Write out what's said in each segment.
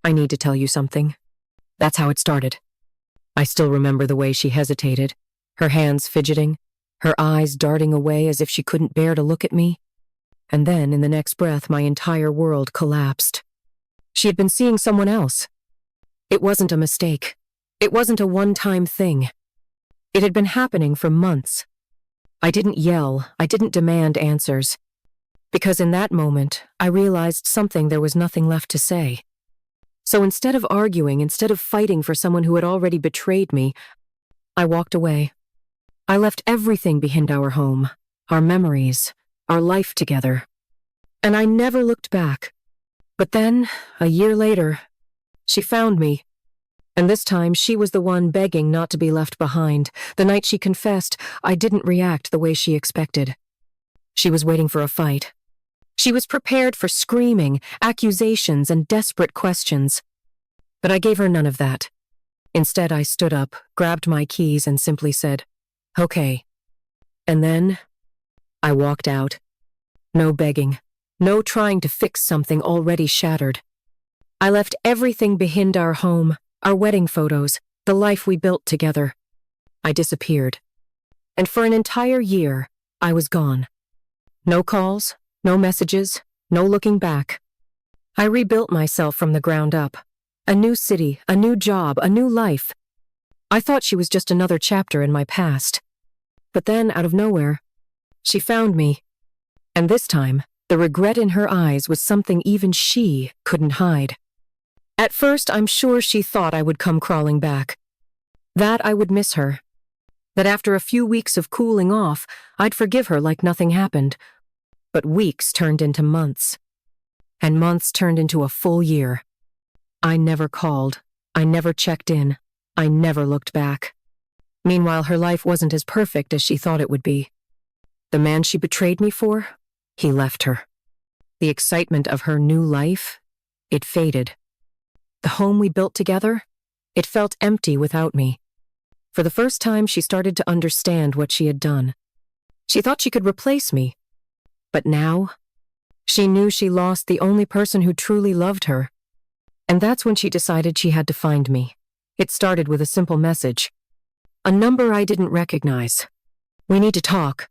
I need to tell you something. That's how it started. I still remember the way she hesitated, her hands fidgeting, her eyes darting away as if she couldn't bear to look at me. And then, in the next breath, my entire world collapsed. She had been seeing someone else. It wasn't a mistake. It wasn't a one-time thing. It had been happening for months. I didn't yell, I didn't demand answers. Because in that moment, I realized something there was nothing left to say. So instead of arguing, instead of fighting for someone who had already betrayed me, I walked away. I left everything behind our home, our memories, our life together. And I never looked back. But then, a year later, she found me. And this time, she was the one begging not to be left behind. The night she confessed, I didn't react the way she expected. She was waiting for a fight. She was prepared for screaming, accusations, and desperate questions. But I gave her none of that. Instead, I stood up, grabbed my keys, and simply said, "Okay." And then, I walked out. No begging. No trying to fix something already shattered. I left everything behind our home, our wedding photos, the life we built together. I disappeared. And for an entire year, I was gone. No calls, no messages, no looking back. I rebuilt myself from the ground up. A new city, a new job, a new life. I thought she was just another chapter in my past. But then, out of nowhere, she found me. And this time, the regret in her eyes was something even she couldn't hide. At first, I'm sure she thought I would come crawling back. That I would miss her. That after a few weeks of cooling off, I'd forgive her like nothing happened. But weeks turned into months. And months turned into a full year. I never called. I never checked in. I never looked back. Meanwhile, her life wasn't as perfect as she thought it would be. The man she betrayed me for, he left her. The excitement of her new life, it faded. The home we built together, it felt empty without me. For the first time, she started to understand what she had done. She thought she could replace me. But now, she knew she lost the only person who truly loved her. And that's when she decided she had to find me. It started with a simple message. A number I didn't recognize. "We need to talk."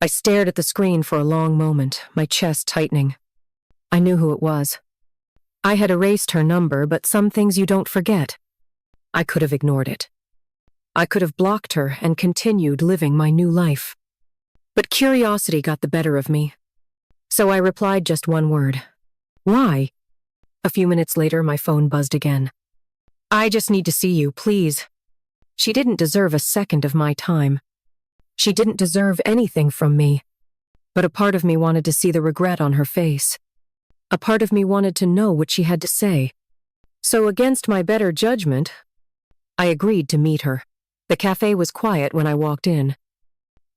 I stared at the screen for a long moment, my chest tightening. I knew who it was. I had erased her number, but some things you don't forget. I could have ignored it. I could have blocked her and continued living my new life. But curiosity got the better of me. So I replied just one word. "Why?" A few minutes later, my phone buzzed again. "I just need to see you, please." She didn't deserve a second of my time. She didn't deserve anything from me. But a part of me wanted to see the regret on her face. A part of me wanted to know what she had to say. So against my better judgment, I agreed to meet her. The cafe was quiet when I walked in.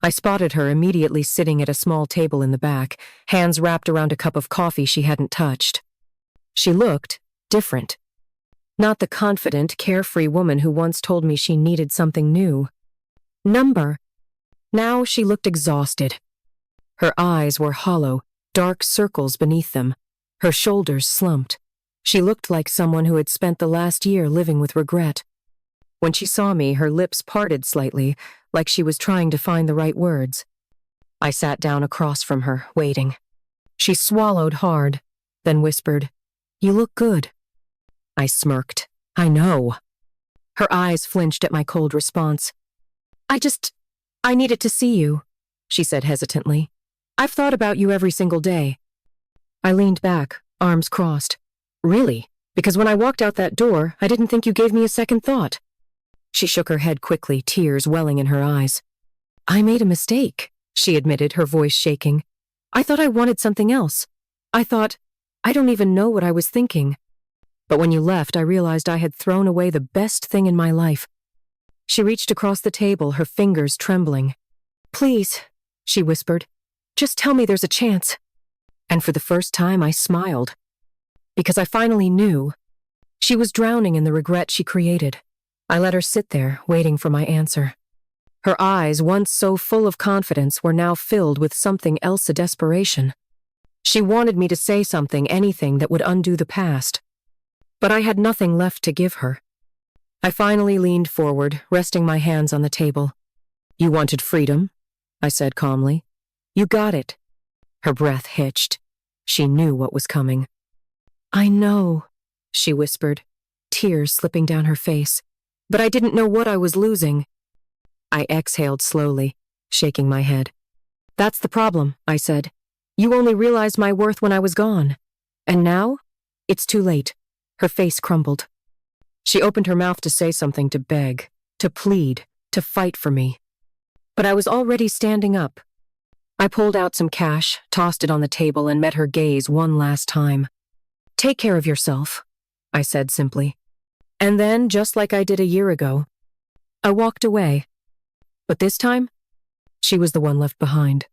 I spotted her immediately sitting at a small table in the back, hands wrapped around a cup of coffee she hadn't touched. She looked different. Not the confident, carefree woman who once told me she needed something new. Number. Now she looked exhausted. Her eyes were hollow, dark circles beneath them. Her shoulders slumped. She looked like someone who had spent the last year living with regret. When she saw me, her lips parted slightly, like she was trying to find the right words. I sat down across from her, waiting. She swallowed hard, then whispered, "You look good." I smirked. "I know." Her eyes flinched at my cold response. I needed to see you," she said hesitantly. "I've thought about you every single day." I leaned back, arms crossed. "Really? Because when I walked out that door, I didn't think you gave me a second thought." She shook her head quickly, tears welling in her eyes. "I made a mistake," she admitted, her voice shaking. "I thought I wanted something else. I don't even know what I was thinking. But when you left, I realized I had thrown away the best thing in my life." She reached across the table, her fingers trembling. "Please," she whispered, "just tell me there's a chance." And for the first time, I smiled. Because I finally knew. She was drowning in the regret she created. I let her sit there, waiting for my answer. Her eyes, once so full of confidence, were now filled with something else, a desperation. She wanted me to say something, anything that would undo the past. but I had nothing left to give her. I finally leaned forward, resting my hands on the table. You wanted freedom, I said calmly. You got it. Her breath hitched. She knew what was coming. I know, she whispered, tears slipping down her face. But I didn't know what I was losing. I exhaled slowly, shaking my head. That's the problem, I said. You only realized my worth when I was gone. And now? It's too late. Her face crumbled. She opened her mouth to say something, to beg, to plead, to fight for me. But I was already standing up. I pulled out some cash, tossed it on the table, and met her gaze one last time. Take care of yourself, I said simply. And then, just like I did a year ago, I walked away. But this time, she was the one left behind.